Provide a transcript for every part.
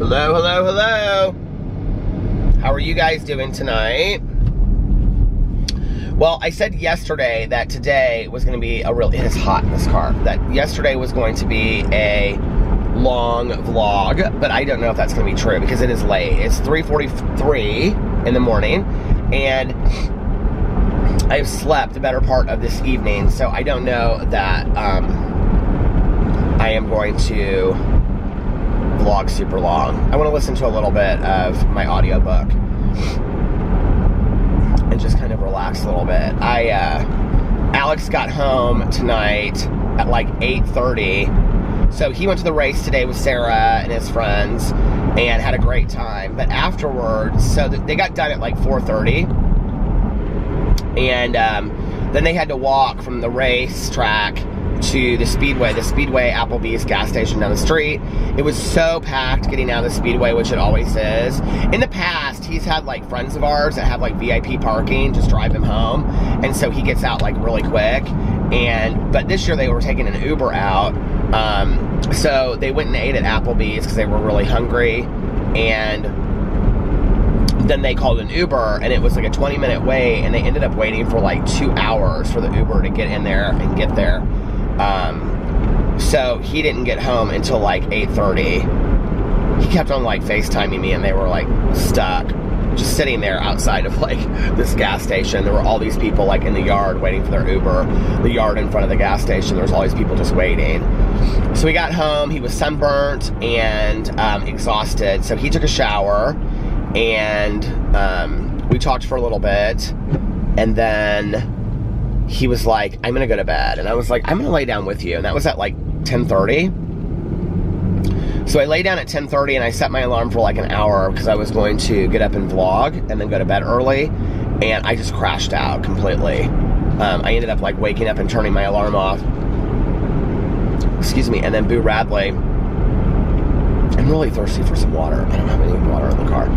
Hello, hello, hello. How are you guys doing tonight? Well, I said yesterday that today was going to be it is hot in this car, that yesterday was going to be a long vlog, but I don't know if that's going to be true because it is late. It's 3:43 in the morning, and I've slept the better part of this evening, so I don't know that I am going to vlog super long. I want to listen to a little bit of my audiobook and just kind of relax a little bit. Alex got home tonight at like 8:30. So he went to the race today with Sarah and his friends and had a great time. But afterwards, so they got done at like 4:30. And then they had to walk from the racetrack to the Speedway Applebee's gas station down the street. It was so packed getting out of the Speedway, which it always is. In the past, he's had like friends of ours that have like VIP parking, just drive him home, and so he gets out like really quick. But this year they were taking an Uber out, so they went and ate at Applebee's because they were really hungry, and then they called an Uber, and it was like a 20-minute wait, and they ended up waiting for like 2 hours for the Uber to get in there and get there. So he didn't get home until like 8:30. He kept on like FaceTiming me, and they were like stuck, just sitting there outside of like this gas station. There were all these people like in the yard waiting for their Uber, the yard in front of the gas station. There was all these people just waiting. So he got home, he was sunburnt and exhausted. So he took a shower, and we talked for a little bit, and then he was like, I'm gonna go to bed. And I was like, I'm gonna lay down with you. And that was at like 10:30. So I lay down at 10:30, and I set my alarm for like an hour because I was going to get up and vlog and then go to bed early. And I just crashed out completely. I ended up like waking up and turning my alarm off. Excuse me. And then Boo Radley, I'm really thirsty for some water. I don't have any water in the car.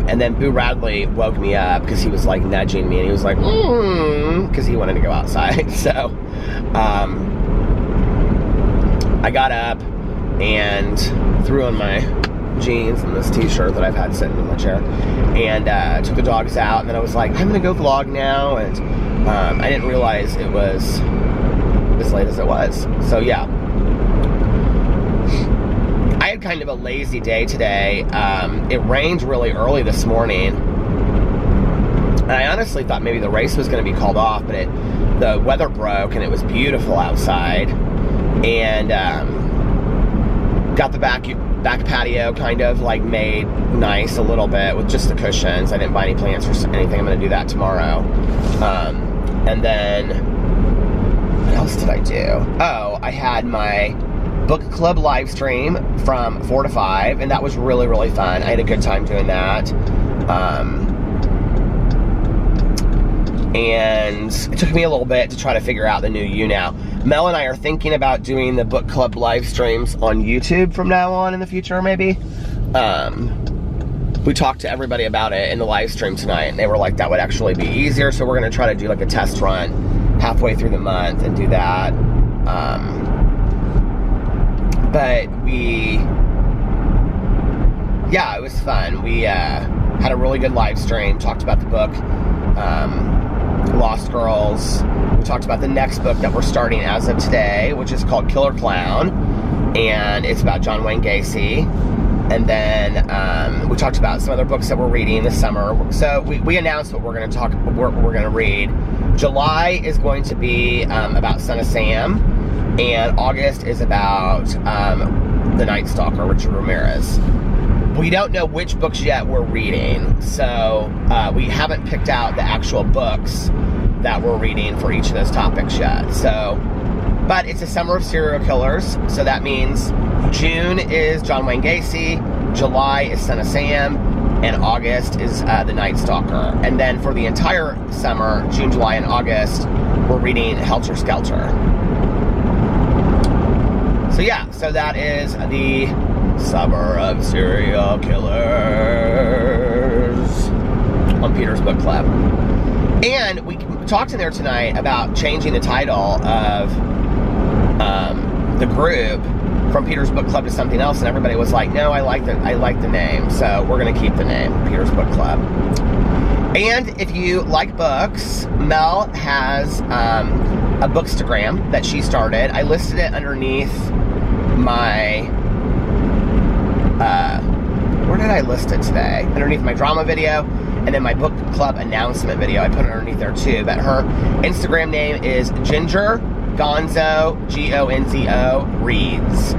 And then Boo Radley woke me up because he was like nudging me, and he was like, because he wanted to go outside. So I got up and threw on my jeans and this t-shirt that I've had sitting in my chair, and took the dogs out, and then I was like, I'm gonna go vlog now. And I didn't realize it was as late as it was. So yeah, I had kind of a lazy day today. It rained really early this morning, and I honestly thought maybe the race was going to be called off, but the weather broke, and it was beautiful outside, and got the back patio kind of like made nice a little bit with just the cushions. I didn't buy any plants for anything. I'm going to do that tomorrow. And then what else did I do? Oh, I had my book club live stream from 4 to 5, and that was really, really fun. I had a good time doing that. And it took me a little bit to try to figure out the new You Now. Mel and I are thinking about doing the book club live streams on YouTube from now on in the future, maybe. We talked to everybody about it in the live stream tonight, and they were like, that would actually be easier. So we're going to try to do like a test run halfway through the month and do that. But it was fun. We had a really good live stream, talked about the book, Lost Girls. We talked about the next book that we're starting as of today, which is called Killer Clown, and it's about John Wayne Gacy. And then we talked about some other books that we're reading this summer. So we announced what we're going to read. July is going to be about Son of Sam, and August is about The Night Stalker, Richard Ramirez. We don't know which books yet we're reading, so we haven't picked out the actual books that we're reading for each of those topics yet. So, but it's a summer of serial killers, so that means June is John Wayne Gacy, July is Son of Sam, and August is The Night Stalker. And then for the entire summer, June, July, and August, we're reading Helter Skelter. So yeah, so that is the summer of serial killers on Peter's Book Club. And we talked in there tonight about changing the title of the group from Peter's Book Club to something else, and everybody was like, no, I like the name, so we're gonna keep the name, Peter's Book Club. And if you like books, Mel has a bookstagram that she started. I listed it underneath my, where did I list it today? Underneath my drama video, and then my book club announcement video, I put it underneath there too. But her Instagram name is Ginger Gonzo, Gonzo Reads.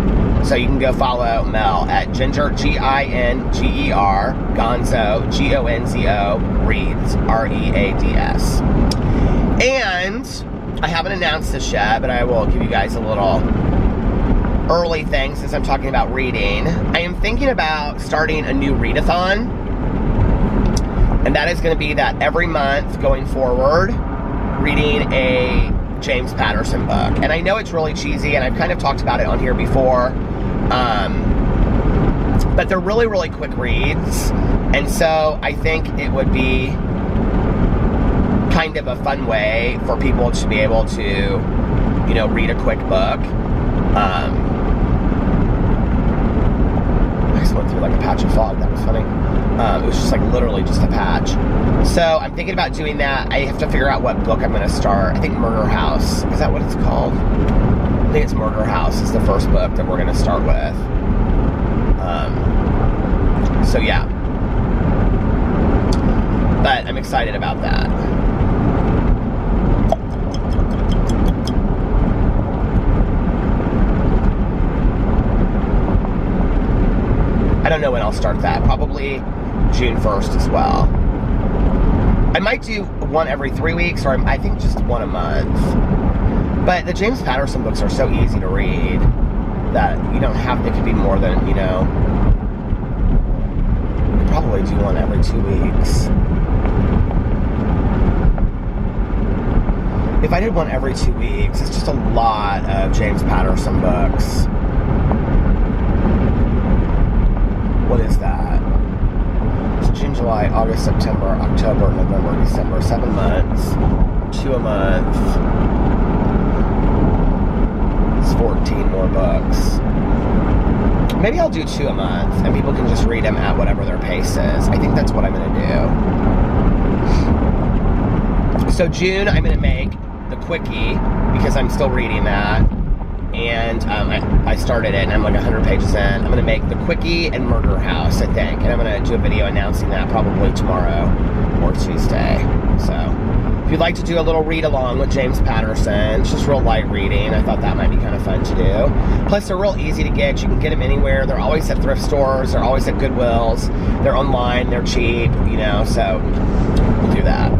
So you can go follow Mel at Ginger, Ginger, Gonzo, Gonzo Reads, Reads. And I haven't announced this yet, but I will give you guys a little early thing since I'm talking about reading. I am thinking about starting a new readathon. And that is going to be that every month going forward, reading a James Patterson book. And I know it's really cheesy, and I've kind of talked about it on here before. But they're really, really quick reads. And so I think it would be kind of a fun way for people to be able to, you know, read a quick book. I just went through like a patch of fog. That was funny. It was just like literally just a patch. So I'm thinking about doing that. I have to figure out what book I'm going to start. I think Murder House. Is that what it's called? I think it's Murder House is the first book that we're going to start with. So yeah. But I'm excited about that. I don't know when I'll start that. Probably June 1st as well. I might do one every 3 weeks, or I think just one a month. But the James Patterson books are so easy to read that you don't have, it could be more than, you know, you could probably do one every 2 weeks. If I did one every 2 weeks, it's just a lot of James Patterson books. What is that? It's June, July, August, September, October, November, December. 7 months. 2 a month. It's 14 more books. Maybe I'll do 2 a month, and people can just read them at whatever their pace is. I think that's what I'm going to do. So June, I'm going to make the quickie, because I'm still reading that. And I started it, and I'm like 100 pages in. I'm going to make the quickie and Murder House, I think. And I'm going to do a video announcing that probably tomorrow or Tuesday. So if you'd like to do a little read-along with James Patterson, it's just real light reading. I thought that might be kind of fun to do. Plus, they're real easy to get. You can get them anywhere. They're always at thrift stores. They're always at Goodwills. They're online. They're cheap, you know, so we'll do that.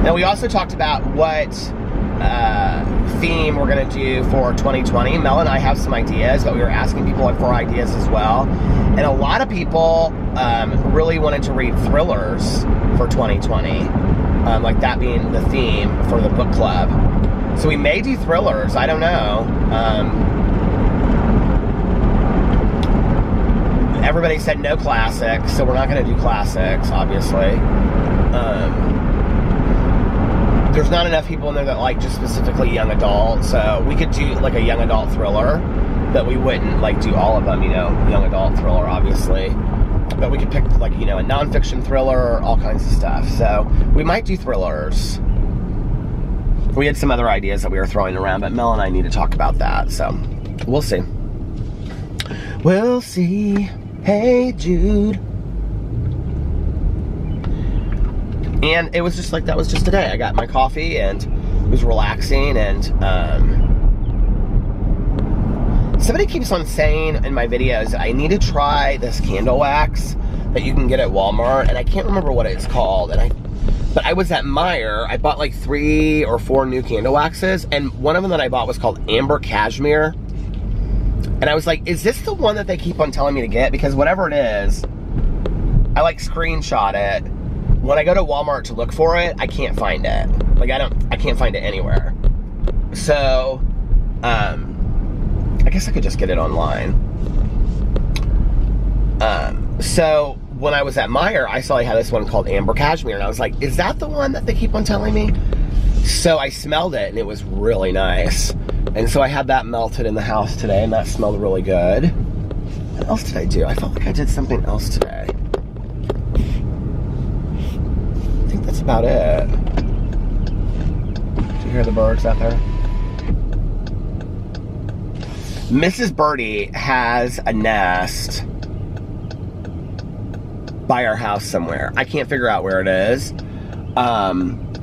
Now, we also talked about what theme we're going to do for 2020. Mel and I have some ideas, but we were asking people for ideas as well. And a lot of people really wanted to read thrillers for 2020, like that being the theme for the book club. So we may do thrillers. I don't know. Everybody said no classics, so we're not going to do classics, obviously. There's not enough people in there that like just specifically young adult, so we could do like a young adult thriller, but we wouldn't like do all of them, you know, young adult thriller, obviously. But we could pick like, you know, a nonfiction thriller, all kinds of stuff. So we might do thrillers. We had some other ideas that we were throwing around, but Mel and I need to talk about that, so we'll see. We'll see. Hey, Jude. And it was just like, that was just today. I got my coffee and it was relaxing, and somebody keeps on saying in my videos I need to try this candle wax that you can get at Walmart, and I can't remember what it's called. But I was at Meijer. I bought like 3 or 4 new candle waxes, and one of them that I bought was called Amber Cashmere. And I was like, is this the one that they keep on telling me to get? Because whatever it is, I like screenshot it. When I go to Walmart to look for it, I can't find it. Like I can't find it anywhere. So, I guess I could just get it online. So when I was at Meijer, I saw they had this one called Amber Cashmere, and I was like, is that the one that they keep on telling me? So I smelled it, and it was really nice. And so I had that melted in the house today, and that smelled really good. What else did I do? I felt like I did something else today. I think that's about it. Did you hear the birds out there? Mrs. Birdie has a nest by our house somewhere. I can't figure out where it is.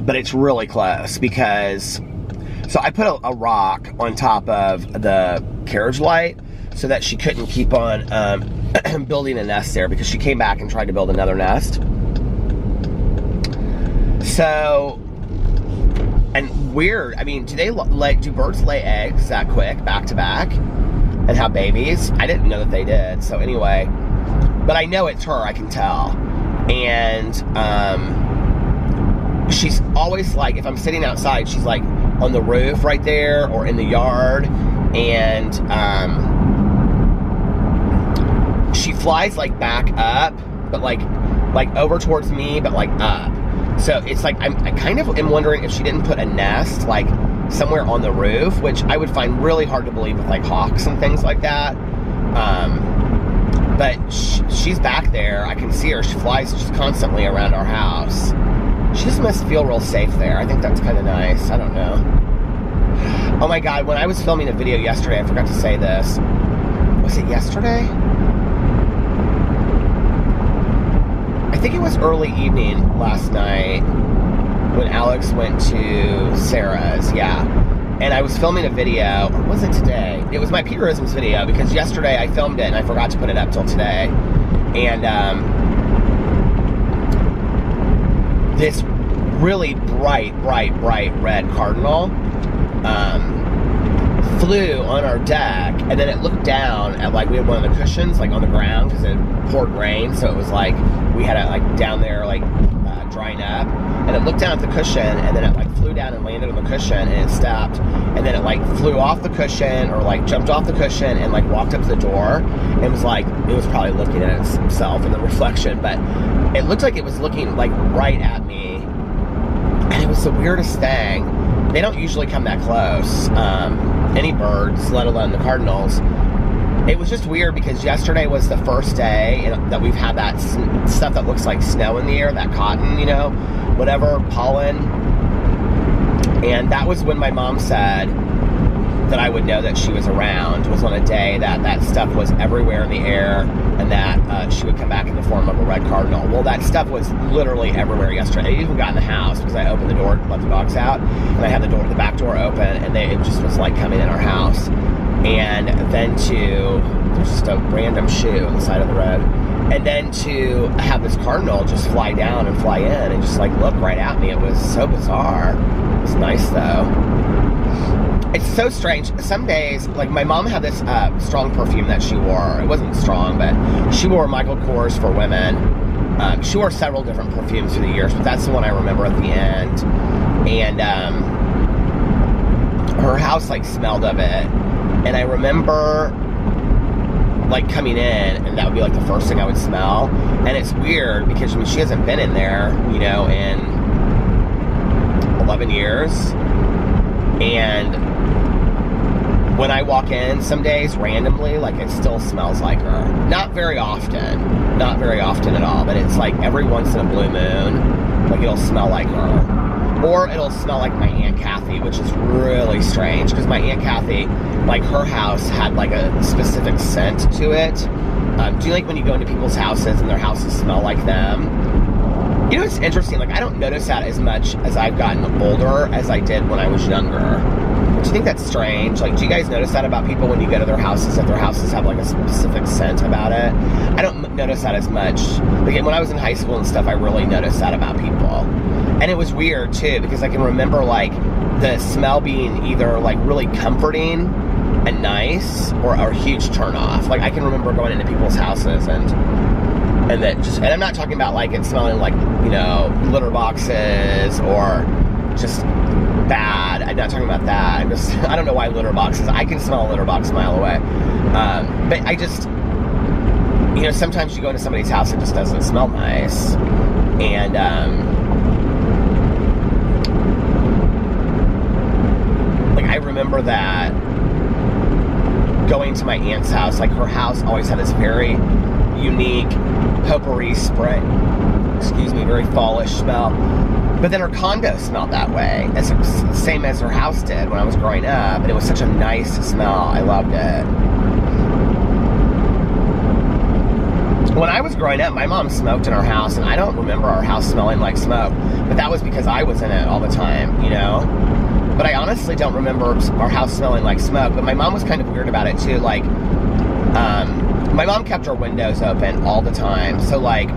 But it's really close because, so I put a rock on top of the carriage light so that she couldn't keep on building a nest there, because she came back and tried to build another nest. So, and weird, I mean, do birds lay eggs that quick, back to back, and have babies? I didn't know that they did. So anyway, but I know it's her, I can tell. And, she's always like, if I'm sitting outside, she's like on the roof right there or in the yard, and she flies like back up, but like over towards me, but like up. So it's like I kind of am wondering if she didn't put a nest like somewhere on the roof, which I would find really hard to believe with like hawks and things like that. But she's back there. I can see her. She flies just constantly around our house. She just must feel real safe there. I think that's kind of nice. I don't know. Oh my God, when I was filming a video yesterday, I forgot to say this. Was it yesterday? I think it was early evening last night when Alex went to Sarah's, yeah. And I was filming a video, or was it today? It was my Peterisms video, because yesterday I filmed it and I forgot to put it up till today. And, this really bright red cardinal flew on our deck, and then it looked down at, like, we had one of the cushions like on the ground because it poured rain, so it was like we had it like down there like drying up, and it looked down at the cushion, and then it like flew down and landed on the cushion, and it stopped, and then it like flew off the cushion, or like jumped off the cushion and like walked up to the door, and it was like, it was probably looking at itself in the reflection, but it looked like it was looking like right at me, and it was the weirdest thing. They don't usually come that close, any birds, let alone the cardinals. It was just weird because yesterday was the first day that we've had that stuff that looks like snow in the air, that cotton, you know, whatever, pollen. And that was when my mom said that I would know that she was around, was on a day that that stuff was everywhere in the air, and that she would come back in the form of a red cardinal. Well, that stuff was literally everywhere yesterday. It even got in the house because I opened the door to let the dogs out, and I had the back door open, and it just was like coming in our house. And then there's just a random shoe on the side of the road. And then to have this cardinal just fly down and fly in and just like look right at me. It was so bizarre. It was nice though. It's so strange. Some days, like my mom had this strong perfume that she wore. It wasn't strong, but she wore Michael Kors for women. She wore several different perfumes through the years, but that's the one I remember at the end. And her house like smelled of it. And I remember like coming in, and that would be like the first thing I would smell. And it's weird because, I mean, she hasn't been in there, you know, in 11 years. And when I walk in some days randomly, like it still smells like her. Not very often at all, but it's like every once in a blue moon, like it'll smell like her. Or it'll smell like my Aunt Kathy, which is really strange, because my Aunt Kathy, like her house had like a specific scent to it. Do you like when you go into people's houses and their houses smell like them? You know, it's interesting, like I don't notice that as much as I've gotten older as I did when I was younger. Do you think that's strange? Like, do you guys notice that about people when you go to their houses, that their houses have like a specific scent about it? I don't notice that as much. Like when I was in high school and stuff, I really noticed that about people. And it was weird too, because I can remember like the smell being either like really comforting and nice, or a huge turnoff. Like I can remember going into people's houses and I'm not talking about like it smelling like, you know, litter boxes or just bad. I'm not talking about that. I don't know why litter boxes. I can smell a litter box a mile away. But you know, sometimes you go into somebody's house, it just doesn't smell nice. And, like, I remember that going to my aunt's house, like, her house always had this very unique potpourri spray, very fallish smell. But then her condo smelled that way, same as her house did when I was growing up, and it was such a nice smell. I loved it. When I was growing up, my mom smoked in our house, and I don't remember our house smelling like smoke, but that was because I was in it all the time, you know? But I honestly don't remember our house smelling like smoke, but my mom was kind of weird about it too. Like, my mom kept her windows open all the time, so like,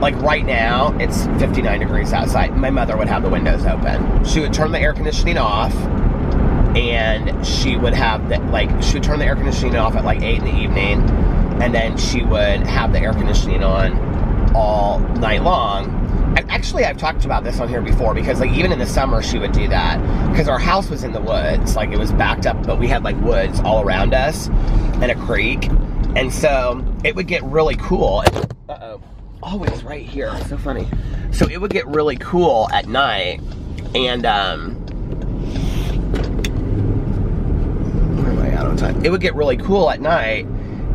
like right now, it's 59 degrees outside. My mother would have the windows open. She would turn the air conditioning off, and she would have she would turn the air conditioning off at like 8 in the evening, and then she would have the air conditioning on all night long. Actually, I've talked about this on here before, because like even in the summer she would do that, because our house was in the woods, like it was backed up, but we had like woods all around us and a creek, and so it would get really cool. Always right here. So funny. So it would get really cool at night, and where am I out on time? It would get really cool at night,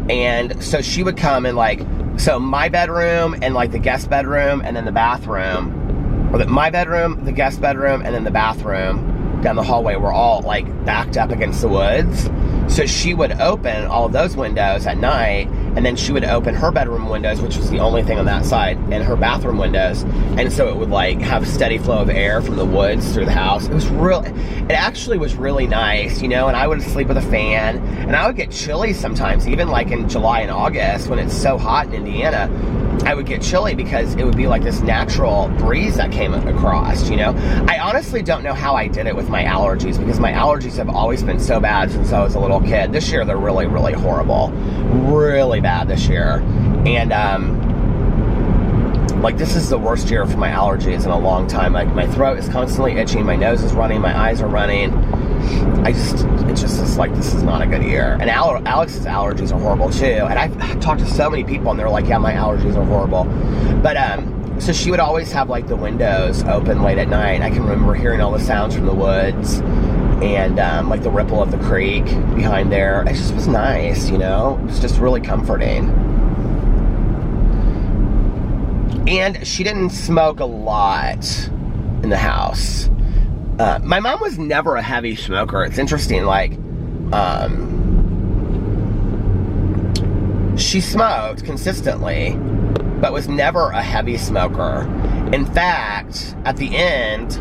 and so she would come and like, so my bedroom and like the guest bedroom and then the bathroom, or my bedroom, the guest bedroom, and then the bathroom down the hallway were all like backed up against the woods. So she would open all of those windows at night, and then she would open her bedroom windows, which was the only thing on that side, and her bathroom windows. And so it would like have steady flow of air from the woods through the house. It actually was really nice, you know, and I would sleep with a fan, and I would get chilly sometimes, even like in July and August when it's so hot in Indiana. I would get chilly because it would be like this natural breeze that came across, you know. I honestly don't know how I did it with my allergies, because my allergies have always been so bad since I was a little kid. This year they're really, really horrible. Really bad this year. And like this is the worst year for my allergies in a long time. Like my throat is constantly itching, my nose is running, my eyes are running. It's like, this is not a good year. And Alex's allergies are horrible too. And I've talked to so many people, and they're like, yeah, my allergies are horrible. But, so she would always have like the windows open late at night. I can remember hearing all the sounds from the woods, and like the ripple of the creek behind there. It just was nice, you know? It was just really comforting. And she didn't smoke a lot in the house. My mom was never a heavy smoker. It's interesting, like, she smoked consistently, but was never a heavy smoker. In fact, at the end,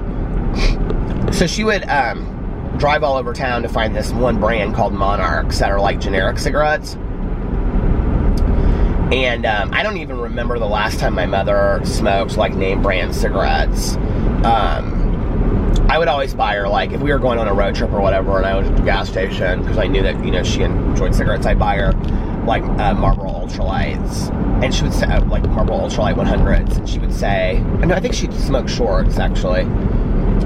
so she would drive all over town to find this one brand called Monarchs that are like generic cigarettes. And I don't even remember the last time my mother smoked like name brand cigarettes. I would always buy her, like, if we were going on a road trip or whatever, and I was at the gas station, because I knew that, you know, she enjoyed cigarettes, I'd buy her, like, Marlboro Ultralights. And she would say, like, Marlboro Ultralight 100s. And she would say, no, I think she'd smoke shorts, actually.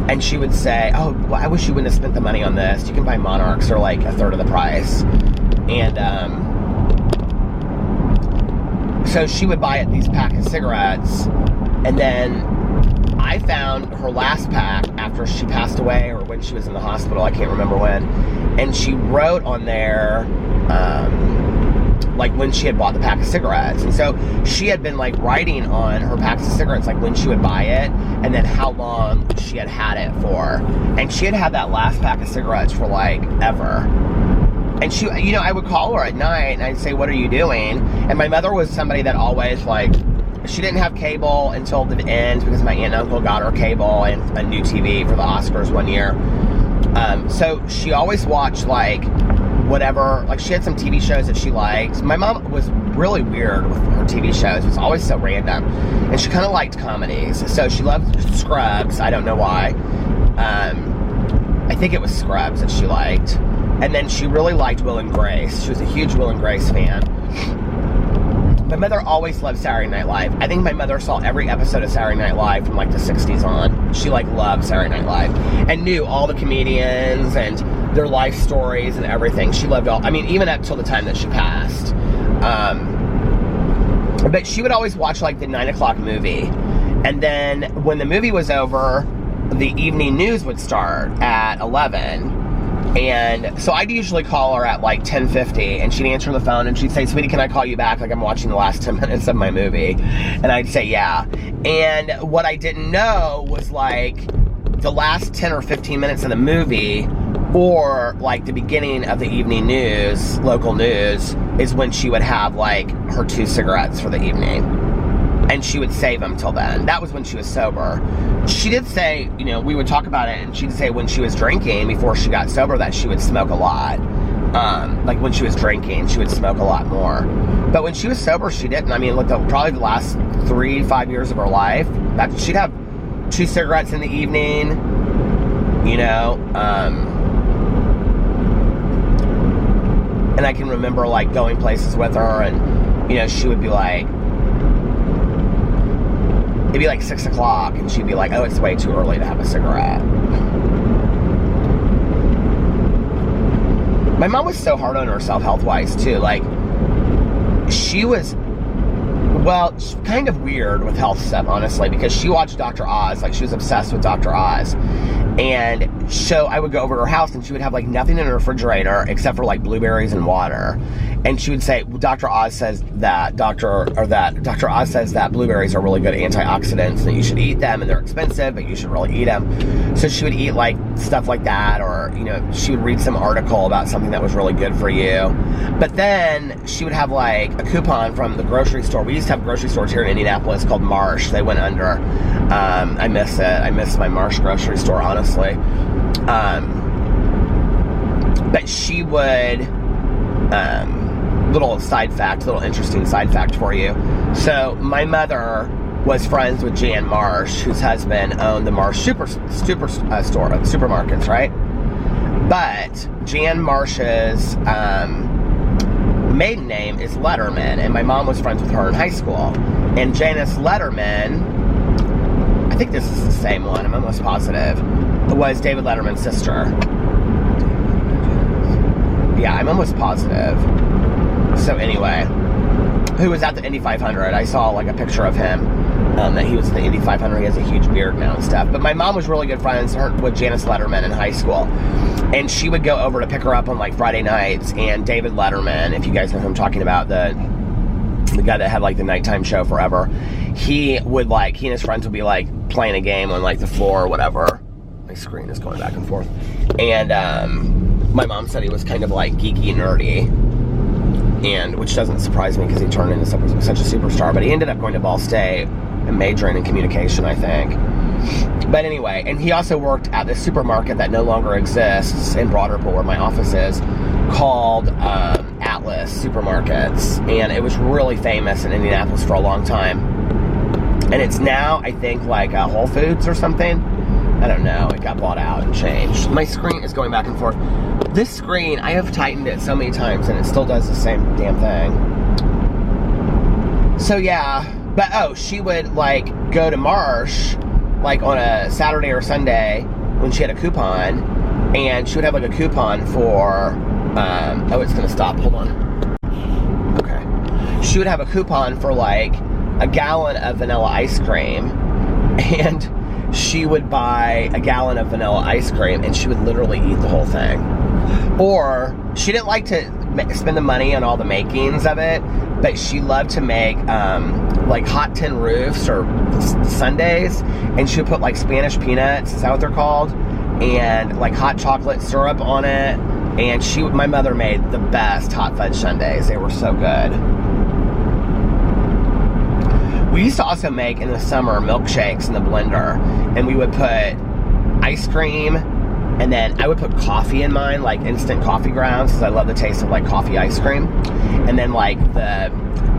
And she would say, oh, well, I wish you wouldn't have spent the money on this. You can buy Monarchs for, like, a third of the price. And, so she would buy these pack of cigarettes, and then I found her last pack after she passed away, or when she was in the hospital, I can't remember when, and she wrote on there, like when she had bought the pack of cigarettes. And so she had been like writing on her packs of cigarettes, like when she would buy it, and then how long she had had it for. And she had had that last pack of cigarettes for like ever. And she, you know, I would call her at night and I'd say, what are you doing? And my mother was somebody that always, like, she didn't have cable until the end, because my aunt and uncle got her cable and a new TV for the Oscars one year. So she always watched, like, whatever, like, she had some TV shows that she liked. My mom was really weird with her TV shows. It was always so random. And she kind of liked comedies. So she loved Scrubs. I don't know why. I think it was Scrubs that she liked. And then she really liked Will and Grace. She was a huge Will and Grace fan. My mother always loved Saturday Night Live. I think my mother saw every episode of Saturday Night Live from like the 60s on. She like loved Saturday Night Live and knew all the comedians, and their life stories and everything. She loved all, I mean, even up till the time that she passed. But she would always watch like the 9 o'clock movie. And then when the movie was over, the evening news would start at 11. And so I'd usually call her at like 10:50, and she'd answer the phone and she'd say, "Sweetie, can I call you back? Like, I'm watching the last 10 minutes of my movie." And I'd say, "Yeah." And what I didn't know was like the last 10 or 15 minutes of the movie, or like the beginning of the evening news, local news, is when she would have like her 2 cigarettes for the evening. And she would save them till then. That was when she was sober. She did say, you know, we would talk about it, and she'd say when she was drinking, before she got sober, that she would smoke a lot. Like when she was drinking, she would smoke a lot more. But when she was sober, she didn't. I mean, look, probably the last 3-5 years of her life, that she'd have 2 cigarettes in the evening, you know. And I can remember like going places with her, and, you know, she would be like, it'd be like 6 o'clock, and she'd be like, "Oh, it's way too early to have a cigarette." My mom was so hard on herself health-wise, too. Like, she was, well, kind of weird with health stuff, honestly, because she watched Dr. Oz. Like, she was obsessed with Dr. Oz. And so I would go over to her house, and she would have like nothing in her refrigerator except for like blueberries and water. And she would say, Dr. Oz says that Dr. Oz says that blueberries are really good antioxidants, and that you should eat them, and they're expensive, but you should really eat them. So she would eat like stuff like that, or, you know, she would read some article about something that was really good for you. But then she would have like a coupon from the grocery store. We used to have grocery stores here in Indianapolis called Marsh. They went under. I miss it. I miss my Marsh grocery store, honestly. But she would, little interesting side fact for you. So my mother was friends with Jan Marsh, whose husband owned the Marsh supermarkets, right? But Jan Marsh's maiden name is Letterman, and my mom was friends with her in high school. And Janice Letterman, I think this is the same one, I'm almost positive, was David Letterman's sister. Yeah, I'm almost positive. So anyway, who was at the Indy 500. I saw like a picture of him, that he was in the Indy 500. He has a huge beard now and stuff. But my mom was really good friends with Janice Letterman in high school. And she would go over to pick her up on like Friday nights, and David Letterman, if you guys know who I'm talking about, the guy that had like the nighttime show forever, he and his friends would be like playing a game on like the floor or whatever. My screen is going back and forth. And my mom said he was kind of like geeky, nerdy, and which doesn't surprise me because he turned into such a superstar. But he ended up going to Ball State and majoring in communication, I think. But anyway, and he also worked at this supermarket that no longer exists in Broad Ripple, where my office is, called Atlas Supermarkets, and it was really famous in Indianapolis for a long time. And it's now, I think, like a Whole Foods or something. I don't know. It got bought out and changed. My screen is going back and forth. This screen, I have tightened it so many times, and it still does the same damn thing. So yeah, but she would like go to Marsh like on a Saturday or Sunday when she had a coupon, and she would have like a coupon for it's gonna stop, hold on. Okay. She would have a coupon for like a gallon of vanilla ice cream, and she would buy a gallon of vanilla ice cream, and she would literally eat the whole thing. Or she didn't like to spend the money on all the makings of it, but she loved to make like hot tin roofs or sundaes, and she would put like Spanish peanuts, is that what they're called, and like hot chocolate syrup on it. And my mother made the best hot fudge sundaes. They were so good. We used to also make, in the summer, milkshakes in the blender, and we would put ice cream, and then I would put coffee in mine, like instant coffee grounds, because I love the taste of like coffee ice cream. And then like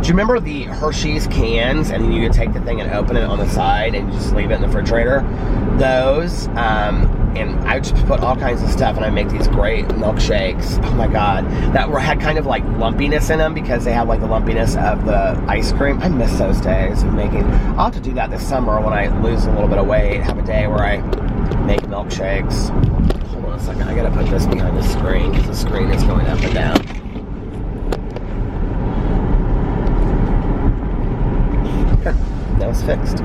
do you remember the Hershey's cans, and then you could take the thing and open it on the side and just leave it in the refrigerator? Those, and I would just put all kinds of stuff, and I'd make these great milkshakes. Oh my God, that had kind of like lumpiness in them because they have like the lumpiness of the ice cream. I miss those days of making. I'll have to do that this summer when I lose a little bit of weight, have a day where I make milkshakes. Hold a second. I gotta put this behind the screen because the screen is going up and down. Now it's fixed.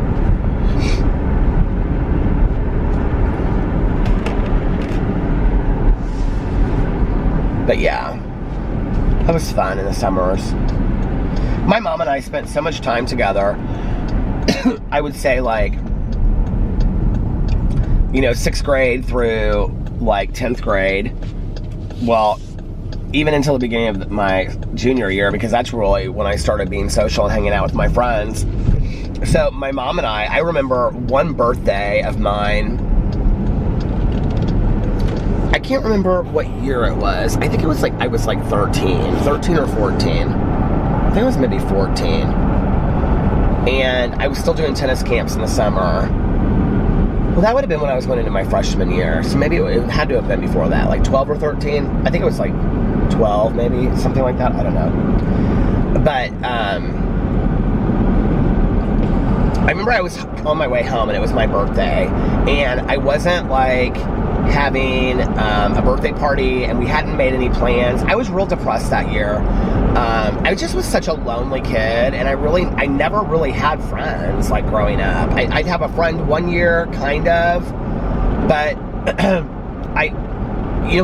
But yeah, that was fun in the summers. My mom and I spent so much time together. I would say like, 6th grade through like 10th grade. Well, even until the beginning of my junior year, because that's really when I started being social and hanging out with my friends. So my mom and I remember one birthday of mine. I can't remember what year it was. I think it was like, I was like 13 or 14. I think it was maybe 14. And I was still doing tennis camps in the summer. Well, that would have been when I was going into my freshman year. So maybe it had to have been before that, like 12 or 13. I think it was like 12, maybe, something like that. I don't know. But, I remember I was on my way home and it was my birthday. And I wasn't like having a birthday party, and we hadn't made any plans. I was real depressed that year. I just was such a lonely kid, and I never really had friends like growing up. I'd have a friend one year, kind of, but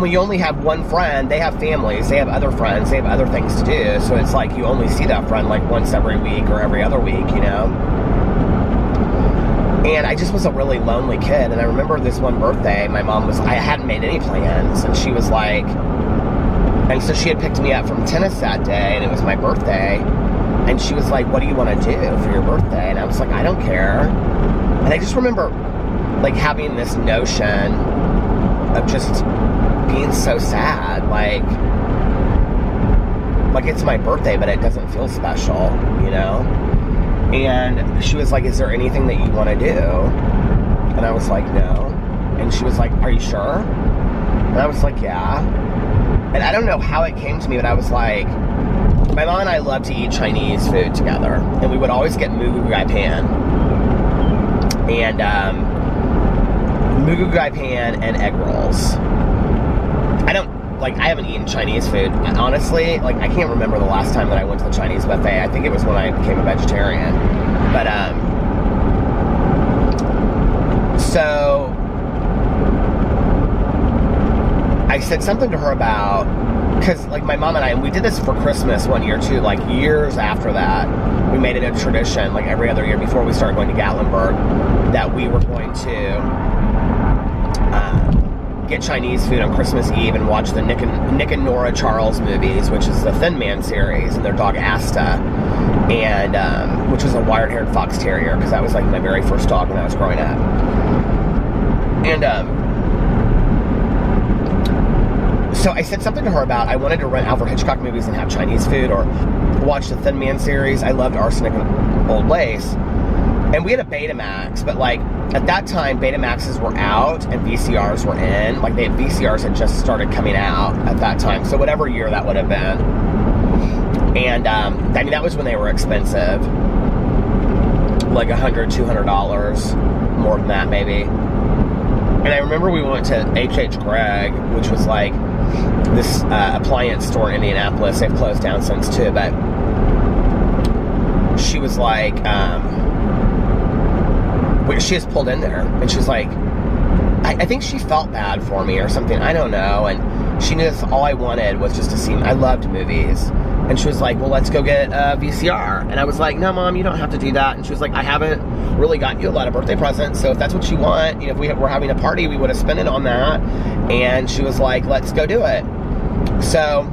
when you only have one friend, they have families, they have other friends, they have other things to do, so it's like you only see that friend like once every week or every other week, And I just was a really lonely kid. And I remember this one birthday, my mom I hadn't made any plans. And she was like, and so she had picked me up from tennis that day, and it was my birthday. And she was like, what do you want to do for your birthday? And I was like, I don't care. And I just remember like having this notion of just being so sad. Like it's my birthday, but it doesn't feel special, And she was like, is there anything that you want to do? And I was like, no. And she was like, are you sure? And I was like, yeah. And I don't know how it came to me, but I was like, my mom and I love to eat Chinese food together. And we would always get Moo Goo Gai Pan. And Moo Goo Gai Pan and egg rolls. I haven't eaten Chinese food. Honestly, I can't remember the last time that I went to the Chinese buffet. I think it was when I became a vegetarian. But, so, I said something to her about, because, my mom and I, and we did this for Christmas one year, too, years after that. We made it a tradition, every other year before we started going to Gatlinburg, that we were going to, get Chinese food on Christmas Eve and watch the Nick and Nora Charles movies, which is the Thin Man series, and their dog Asta, and which was a wire-haired fox terrier, because that was my very first dog when I was growing up. And so I said something to her about I wanted to rent Alfred Hitchcock movies and have Chinese food, or watch the Thin Man series. I loved Arsenic and Old Lace. And we had a Betamax, but at that time, Betamaxes were out and VCRs were in. VCRs had just started coming out at that time. So whatever year that would have been. And, that was when they were expensive. $100, $200, more than that maybe. And I remember we went to H.H. Gregg, which was this appliance store in Indianapolis. They've closed down since too, but she was she just pulled in there, and she's like, I think she felt bad for me or something, I don't know, and she knew that's all I wanted was just to see, I loved movies, and she was like, well, let's go get a VCR, and I was like, no, Mom, you don't have to do that, and she was like, I haven't really gotten you a lot of birthday presents, so if that's what you want, if we were having a party, we would have spent it on that, and she was like, let's go do it. So,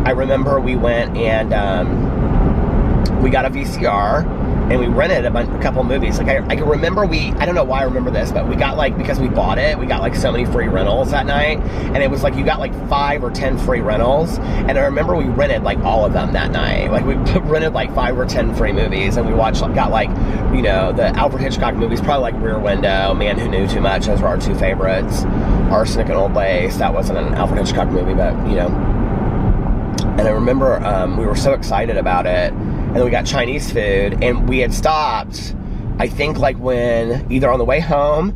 I remember we went and, we got a VCR, and we rented a couple movies. I can remember I don't know why I remember this, but we got because we bought it, we got so many free rentals that night, and it was you got 5 or 10 free rentals, and I remember we rented all of them that night. We rented 5 or 10 free movies, and we watched, got the Alfred Hitchcock movies, probably Rear Window, Man Who Knew Too Much, those were our two favorites. Arsenic and Old Lace, that wasn't an Alfred Hitchcock movie, but, And I remember we were so excited about it. And then we got Chinese food, and we had stopped, I think when, either on the way home,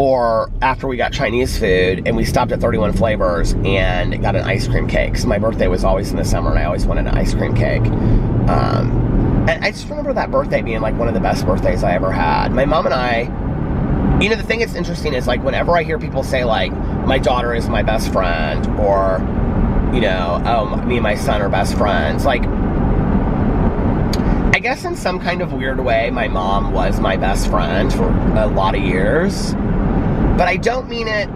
Or after we got Chinese food and we stopped at 31 Flavors and got an ice cream cake. So my birthday was always in the summer and I always wanted an ice cream cake. And I just remember that birthday being like one of the best birthdays I ever had. My mom and I, you know, the thing that's interesting is like whenever I hear people say like, my daughter is my best friend, or, you know, oh, me and my son are best friends, like, I guess in some kind of weird way, my mom was my best friend for a lot of years. But I don't mean it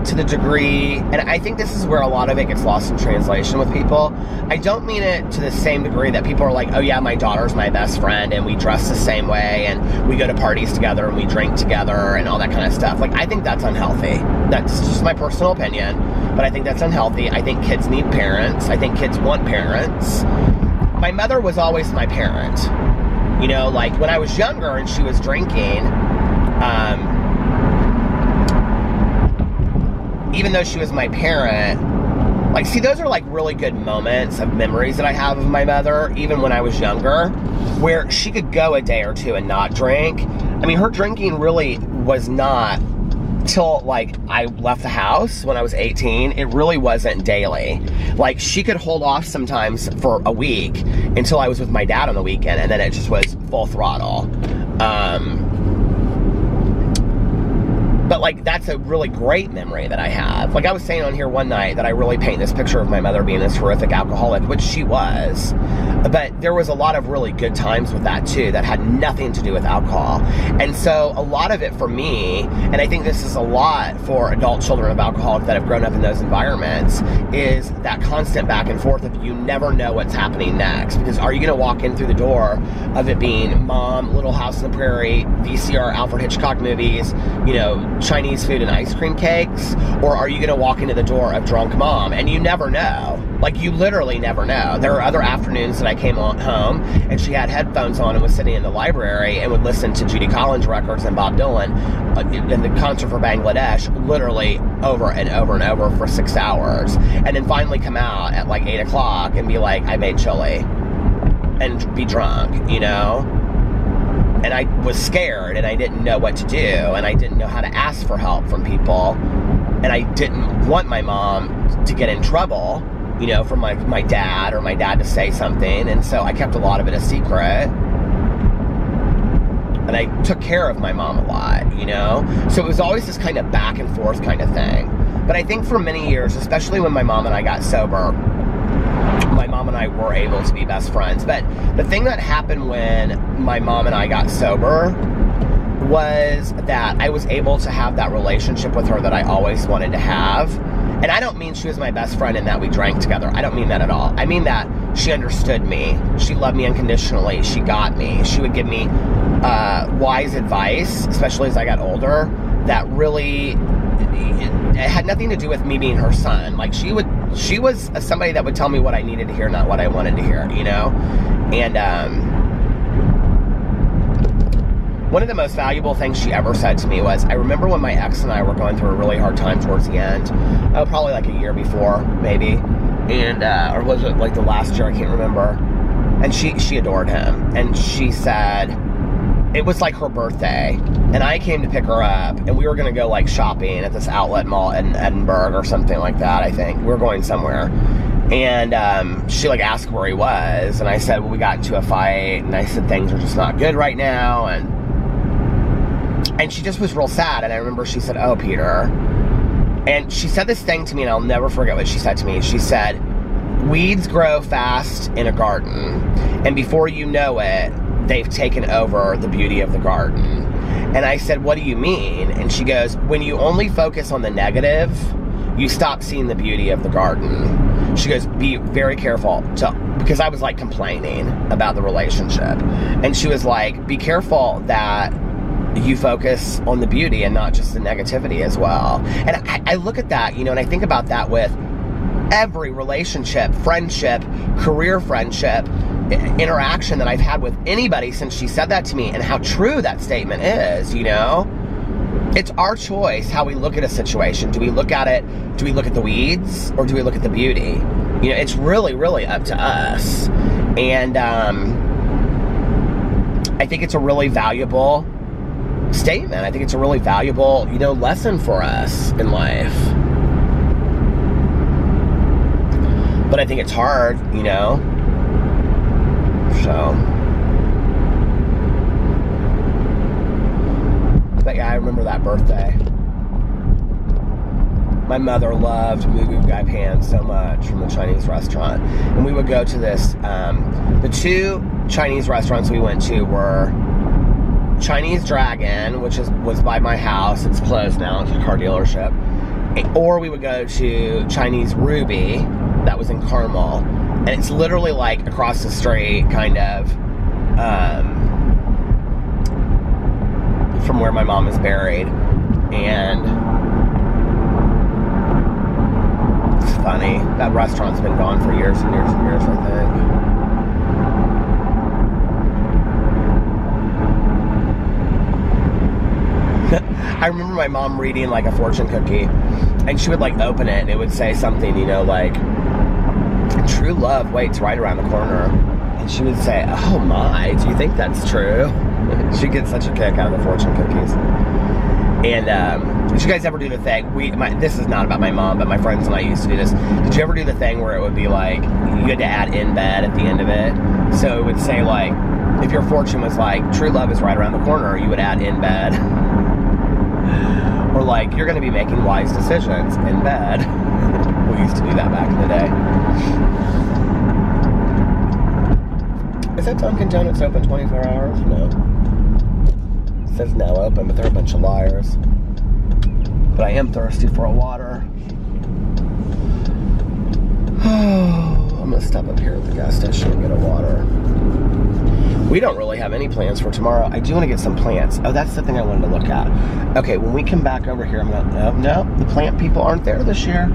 to the degree, and I think this is where a lot of it gets lost in translation with people. I don't mean it to the same degree that people are like, oh yeah, my daughter's my best friend, and we dress the same way, and we go to parties together, and we drink together, and all that kind of stuff. Like, I think that's unhealthy. That's just my personal opinion, but I think that's unhealthy. I think kids need parents. I think kids want parents. My mother was always my parent. You know, like, when I was younger and she was drinking, even though she was my parent, like, see, those are like really good moments of memories that I have of my mother, even when I was younger, where she could go a day or two and not drink. I mean, her drinking really was not till like I left the house when I was 18. It really wasn't daily. Like, she could hold off sometimes for a week until I was with my dad on the weekend, and then it just was full throttle. But, like, that's a really great memory that I have. Like, I was saying on here one night that I really paint this picture of my mother being this horrific alcoholic, which she was. But there was a lot of really good times with that, too, that had nothing to do with alcohol. And so a lot of it for me, and I think this is a lot for adult children of alcoholics that have grown up in those environments, is that constant back and forth of you never know what's happening next. Because are you going to walk in through the door of it being Mom, Little House on the Prairie, VCR Alfred Hitchcock movies, you know, Chinese food and ice cream cakes, or are you going to walk into the door of drunk Mom? And you never know. Like, you literally never know. There are other afternoons that I came home and she had headphones on and was sitting in the library and would listen to Judy Collins records and Bob Dylan in the concert for Bangladesh literally over and over and over for 6 hours, and then finally come out at like 8 o'clock and be like, I made chili, and be drunk, you know? And I was scared, and I didn't know what to do, and I didn't know how to ask for help from people, and I didn't want my mom to get in trouble, you know, from my dad, or my dad to say something, and so I kept a lot of it a secret. And I took care of my mom a lot, you know? So it was always this kind of back and forth kind of thing. But I think for many years, especially when my mom and I got sober, my mom and I were able to be best friends. But the thing that happened when my mom and I got sober was that I was able to have that relationship with her that I always wanted to have. And I don't mean she was my best friend and that we drank together. I don't mean that at all. I mean that she understood me. She loved me unconditionally. She got me. She would give me wise advice, especially as I got older, that really, it had nothing to do with me being her son. Like, she was somebody that would tell me what I needed to hear, not what I wanted to hear, you know? And one of the most valuable things she ever said to me was, I remember when my ex and I were going through a really hard time towards the end, probably like a year before, maybe, and or was it like the last year, I can't remember, and she adored him, and she said, it was like her birthday, and I came to pick her up, and we were going to go like shopping at this outlet mall in Edinburgh or something like that, I think. We were going somewhere. And she like asked where he was, and I said, well, we got into a fight, and I said, things are just not good right now, and she just was real sad. And I remember she said, oh, Peter. And she said this thing to me, and I'll never forget what she said to me. She said, weeds grow fast in a garden, and before you know it, they've taken over the beauty of the garden. And I said, what do you mean? And she goes, when you only focus on the negative, you stop seeing the beauty of the garden. She goes, be very careful, because I was like complaining about the relationship. And she was like, be careful that you focus on the beauty and not just the negativity as well. And I look at that, you know, and I think about that with every relationship, friendship, career friendship, interaction that I've had with anybody since she said that to me, and how true that statement is, you know? It's our choice how we look at a situation. Do we look at the weeds, or do we look at the beauty? You know, it's really, really up to us. And I think it's a really valuable statement. I think it's a really valuable, lesson for us in life. But I think it's hard, So. But yeah, I remember that birthday. My mother loved moo goo gai pan so much from the Chinese restaurant. And we would go to this, the two Chinese restaurants we went to were Chinese Dragon, which was by my house. It's closed now. It's a car dealership. Or we would go to Chinese Ruby, that was in Carmel. And it's literally like across the street, kind of, from where my mom is buried. And it's funny. That restaurant's been gone for years and years and years, I think. I remember my mom reading like a fortune cookie, and she would like open it and it would say something, like, true love waits right around the corner. And she would say, oh my, do you think that's true? She gets such a kick out of the fortune cookies. And did you guys ever do the thing? This is not about my mom, but my friends and I used to do this. Did you ever do the thing where it would be like, you had to add in bed at the end of it? So it would say like, if your fortune was like, true love is right around the corner, you would add in bed. Or like, you're going to be making wise decisions in bed. We used to do that back in the day. Is that Dunkin' Donuts open 24 hours? No. It says now open, but they're a bunch of liars. But I am thirsty for a water. I'm going to stop up here at the gas station and get a water. We don't really have any plans for tomorrow. I do want to get some plants. Oh, that's the thing I wanted to look at. Okay, when we come back over here, I'm going to... No, the plant people aren't there this year.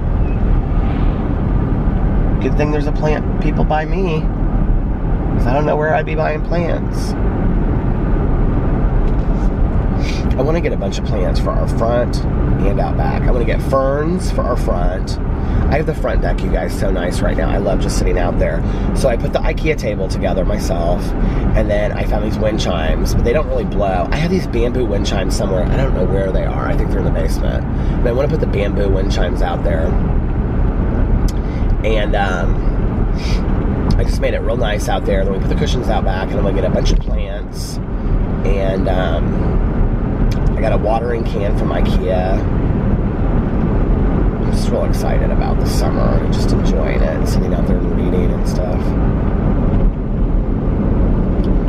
Good thing there's a plant people by me. Because I don't know where I'd be buying plants. I want to get a bunch of plants for our front and out back. I want to get ferns for our front. I have the front deck, you guys, so nice right now. I love just sitting out there. So I put the IKEA table together myself, and then I found these wind chimes, but they don't really blow. I have these bamboo wind chimes somewhere. I don't know where they are. I think they're in the basement. And I want to put the bamboo wind chimes out there. And I just made it real nice out there. Then we put the cushions out back, and I'm going to get a bunch of plants. And I got a watering can from IKEA. I'm just real excited about the summer and just enjoying it and sitting out there and reading and stuff.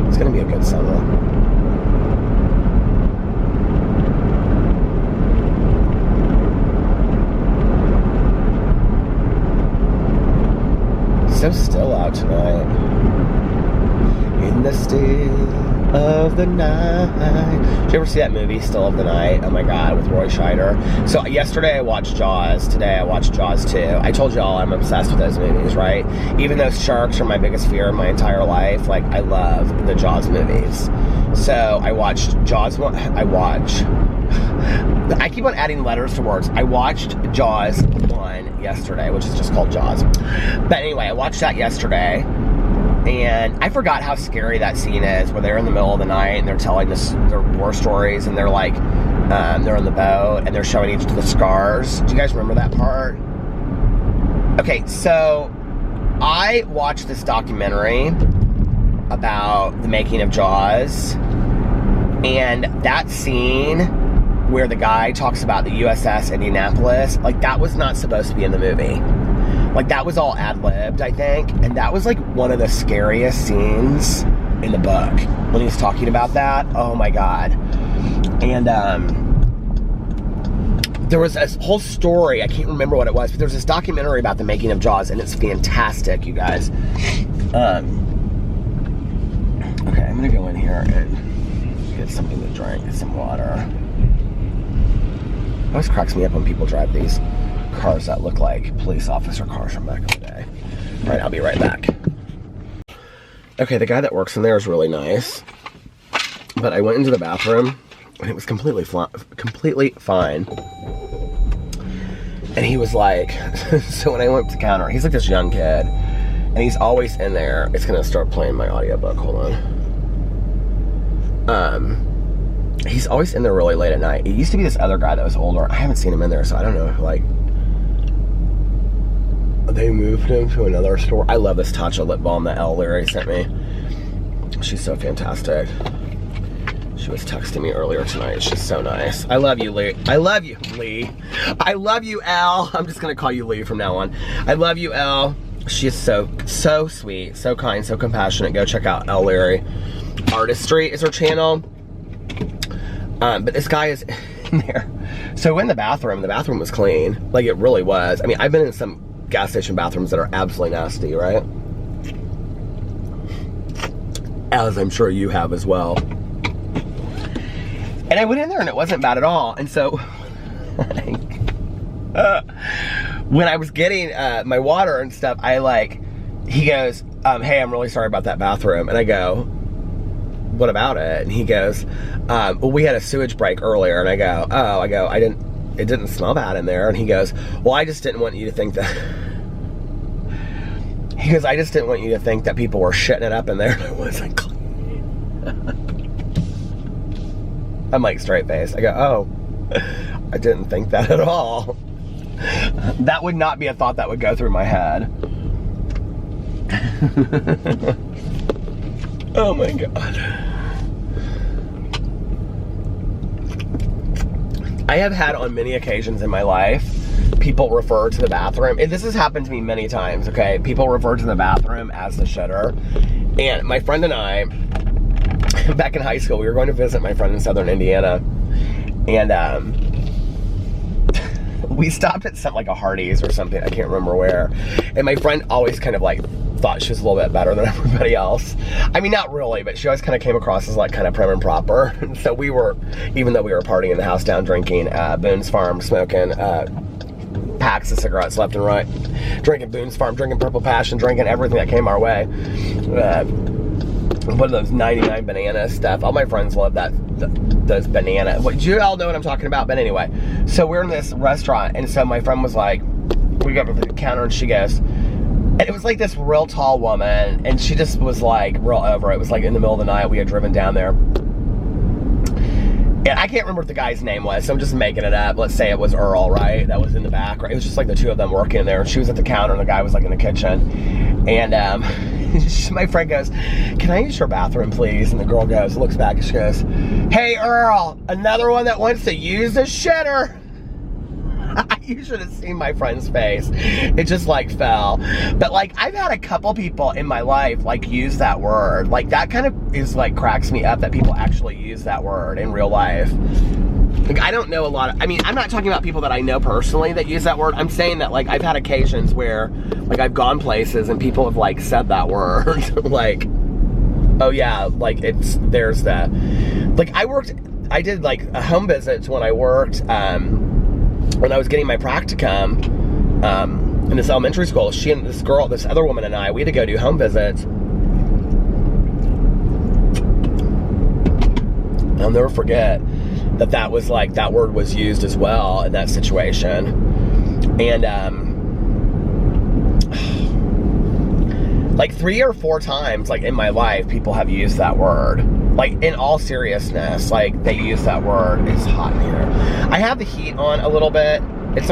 It's going to be a good summer. So still out tonight. In the still of the night. Did you ever see that movie, Still of the Night? Oh my god, with Roy Scheider. So yesterday I watched Jaws. Today I watched Jaws 2. I told y'all I'm obsessed with those movies, right? Even though sharks are my biggest fear in my entire life, like, I love the Jaws movies. So I watched Jaws 1. I keep on adding letters to words. I watched Jaws 1 yesterday, which is just called Jaws. But anyway, I watched that yesterday. And I forgot how scary that scene is, where they're in the middle of the night and they're telling their war stories, and they're like, they're on the boat and they're showing each of the scars. Do you guys remember that part? Okay, so I watched this documentary about the making of Jaws, and that scene where the guy talks about the USS Indianapolis, like, that was not supposed to be in the movie. Like, that was all ad-libbed, I think. And that was, like, one of the scariest scenes in the book. When he was talking about that. Oh, my God. And, there was this whole story. I can't remember what it was. But there was this documentary about the making of Jaws. And it's fantastic, you guys. Okay, I'm going to go in here and get something to drink. Get some water. It always cracks me up when people drive these cars that look like police officer cars from back in the day. All right, I'll be right back. Okay, the guy that works in there is really nice, but I went into the bathroom and it was completely fine. And he was like, so when I went to the counter, he's like this young kid, and he's always in there. It's gonna start playing my audiobook. Hold on. he's always in there really late at night. It used to be this other guy that was older. I haven't seen him in there, so I don't know if, like, they moved him to another store. I love this Tatcha lip balm that Elle Leary sent me. She's so fantastic. She was texting me earlier tonight. She's so nice. I love you, Lee. I love you, Lee. I love you, Elle. I'm just gonna call you Lee from now on. I love you, Elle. She's so sweet, so kind, so compassionate. Go check out Elle Leary. Artistry is her channel. But this guy is in there. So in the bathroom was clean. Like, it really was. I mean, I've been in some gas station bathrooms that are absolutely nasty, right? As I'm sure you have as well. And I went in there and it wasn't bad at all. And so when I was getting my water and stuff, he goes, hey, I'm really sorry about that bathroom. And I go, what about it? And he goes, well, we had a sewage break earlier. And I go, oh, it didn't smell bad in there. And he goes, well, I just didn't want you to think that. He goes, I just didn't want you to think that people were shitting it up in there. And I wasn't clean. I'm like, straight face. I go, oh, I didn't think that at all. That would not be a thought that would go through my head. Oh my God. I have had on many occasions in my life, people refer to the bathroom, and this has happened to me many times, okay? People refer to the bathroom as the shitter. And my friend and I, back in high school, we were going to visit my friend in southern Indiana. And we stopped at something like a Hardee's or something, I can't remember where. And my friend always kind of like thought she was a little bit better than everybody else. I mean, not really, but she always kind of came across as like kind of prim and proper. And so we were, even though we were partying in the house down, drinking Boone's Farm, smoking packs of cigarettes left and right, drinking Boone's Farm, drinking Purple Passion, drinking everything that came our way. One of those 99 banana stuff. All my friends love that, those banana. Do you all know what I'm talking about? But anyway, so we're in this restaurant, and so my friend was like, we got up to the counter, and she goes, and it was like this real tall woman, and she just was like real over it. It was like in the middle of the night. We had driven down there. And I can't remember what the guy's name was, so I'm just making it up. Let's say it was Earl, right? That was in the back, right? It was just like the two of them working in there, and she was at the counter, and the guy was like in the kitchen. And my friend goes, can I use your bathroom, please? And the girl goes, looks back, and she goes, hey, Earl, another one that wants to use the shitter. You should have seen my friend's face. It just like fell. But like, I've had a couple people in my life like use that word. Like, that kind of is like cracks me up that people actually use that word in real life. Like, I don't know a lot of, I mean, I'm not talking about people that I know personally that use that word. I'm saying that like, I've had occasions where like I've gone places and people have like said that word. Like, oh yeah, like there's that. Like, I did like a home visits when I worked, when I was getting my practicum in this elementary school. She and this girl, this other woman and I, we had to go do home visits. I'll never forget that was like, that word was used as well in that situation. And like 3 or 4 times like in my life, people have used that word. Like, in all seriousness, like, they use that word. It's hot in here. I have the heat on a little bit. It's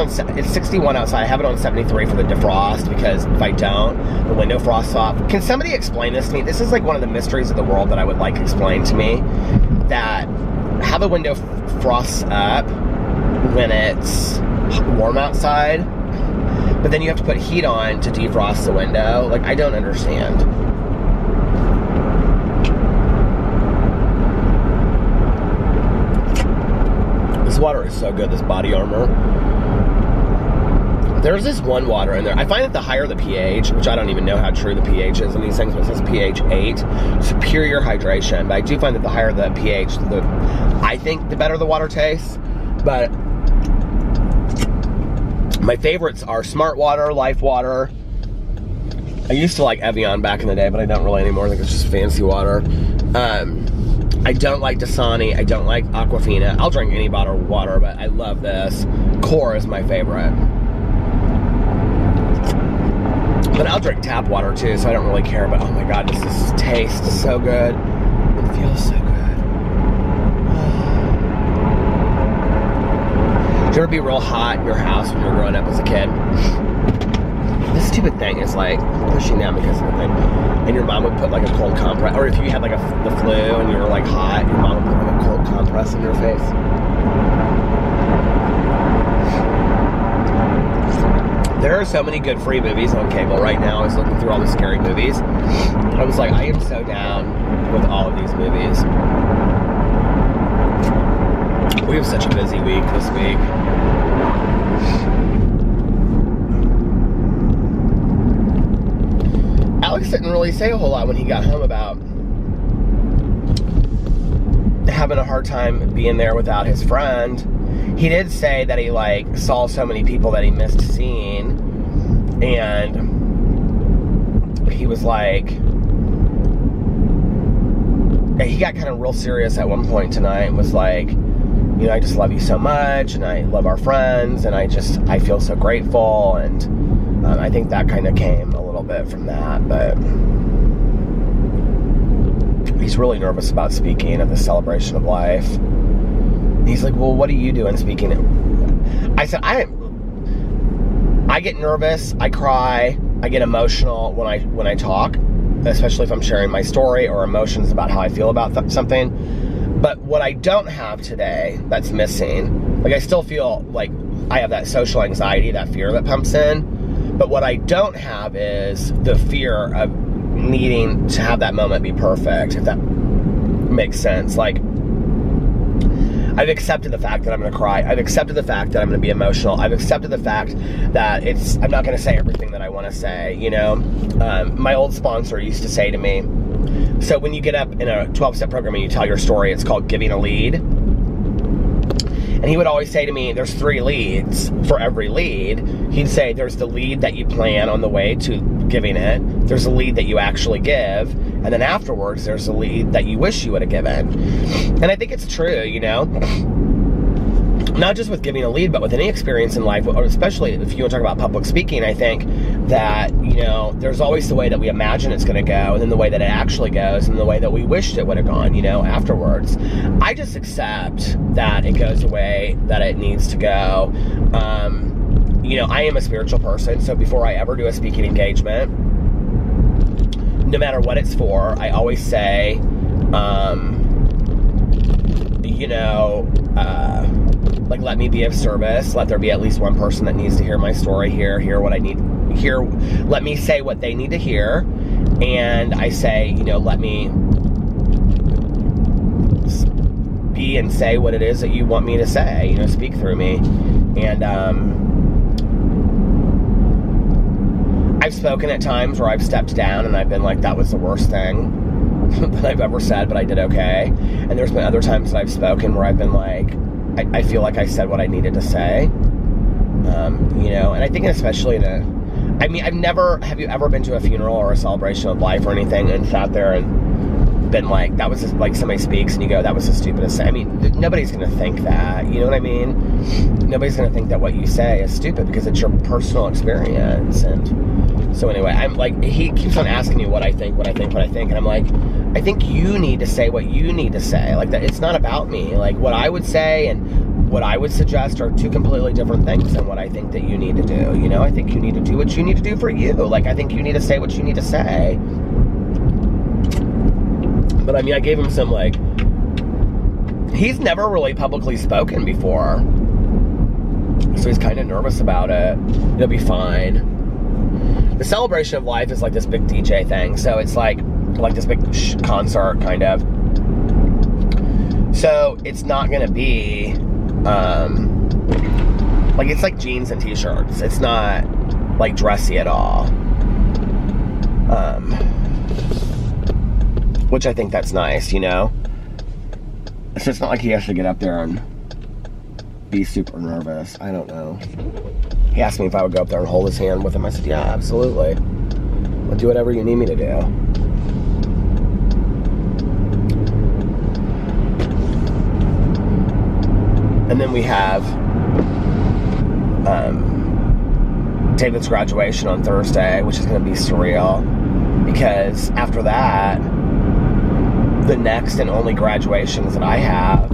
61 outside. I have it on 73 for the defrost, because if I don't, the window frosts off. Can somebody explain this to me? This is like one of the mysteries of the world that I would like explained to me. That how the window frosts up when it's warm outside, but then you have to put heat on to defrost the window. Like, I don't understand. This water is so good, this Body Armor. There's this one water in there. I find that the higher the pH, which I don't even know how true the pH is in these things, but it says pH 8, superior hydration. But I do find that the higher the pH, I think the better the water tastes. But my favorites are Smart Water, Life Water. I used to like Evian back in the day, but I don't really anymore. I think it's just fancy water. I don't like Dasani. I don't like Aquafina. I'll drink any bottle of water, but I love this. Core is my favorite. But I'll drink tap water too, so I don't really care. But oh my God, this tastes so good. It feels so good. you ever be real hot in your house when you were growing up as a kid? This stupid thing is like pushing down because of the thing. And your mom would put like a cold compress, or if you had like the flu and you were like hot, your mom would put like a cold compress in your face. There are so many good free movies on cable right now. I was looking through all the scary movies. I was like, I am so down with all of these movies. We have such a busy week this week. Alex didn't really say a whole lot when he got home about having a hard time being there without his friend. He did say that he like saw so many people that he missed seeing, and he was like, he got kind of real serious at one point tonight and was like, you know, I just love you so much, and I love our friends, and I feel so grateful, and I think that kind of came a little bit from that, but he's really nervous about speaking at the Celebration of Life. He's like, well, what do you do in speaking? I said, I get nervous, I cry, I get emotional when I talk, especially if I'm sharing my story or emotions about how I feel about something. But what I don't have today that's missing, like I still feel like I have that social anxiety, that fear that pumps in. But what I don't have is the fear of needing to have that moment be perfect, if that makes sense. Like, I've accepted the fact that I'm going to cry. I've accepted the fact that I'm going to be emotional. I've accepted the fact that I'm not going to say everything that I want to say, you know. My old sponsor used to say to me, so when you get up in a 12-step program and you tell your story, it's called giving a lead. And he would always say to me, there's 3 leads for every lead. He'd say there's the lead that you plan on the way to giving it. There's a lead that you actually give. And then afterwards, there's a lead that you wish you would have given. And I think it's true, you know. Not just with giving a lead, but with any experience in life, or especially if you want to talk about public speaking, I think that, you know, there's always the way that we imagine it's going to go, and then the way that it actually goes, and the way that we wished it would have gone, you know, afterwards. I just accept that it goes the way that it needs to go. You know, I am a spiritual person, so before I ever do a speaking engagement, no matter what it's for, I always say, you know, like, let me be of service. Let there be at least one person that needs to hear my story, hear what I need, let me say what they need to hear. And I say, you know, let me be and say what it is that you want me to say, you know, speak through me. And, I've spoken at times where I've stepped down and I've been like, that was the worst thing that I've ever said, but I did okay. And there's been other times that I've spoken where I've been like, I feel like I said what I needed to say. You know, and I think especially have you ever been to a funeral or a celebration of life or anything and sat there and been like, that was just like somebody speaks and you go, that was the stupidest thing. I mean, nobody's going to think that, you know what I mean? Nobody's going to think that what you say is stupid because it's your personal experience. And so anyway, I'm like, he keeps on asking me what I think. And I'm like, I think you need to say what you need to say. Like, that, it's not about me. Like, what I would say and what I would suggest are 2 completely different things than what I think that you need to do. You know, I think you need to do what you need to do for you. Like, I think you need to say what you need to say. But I mean, I gave him some, like, he's never really publicly spoken before. So he's kind of nervous about it. It'll be fine. The Celebration of Life is like this big DJ thing. So it's like this big concert, kind of. So it's not going to be, like, it's like jeans and t-shirts. It's not, like, dressy at all. Which I think that's nice, you know? So it's not like he has to get up there and be super nervous. I don't know. He asked me if I would go up there and hold his hand with him. I said, yeah, absolutely. I'll do whatever you need me to do. And then we have David's graduation on Thursday, which is going to be surreal. Because after that, the next and only graduations that I have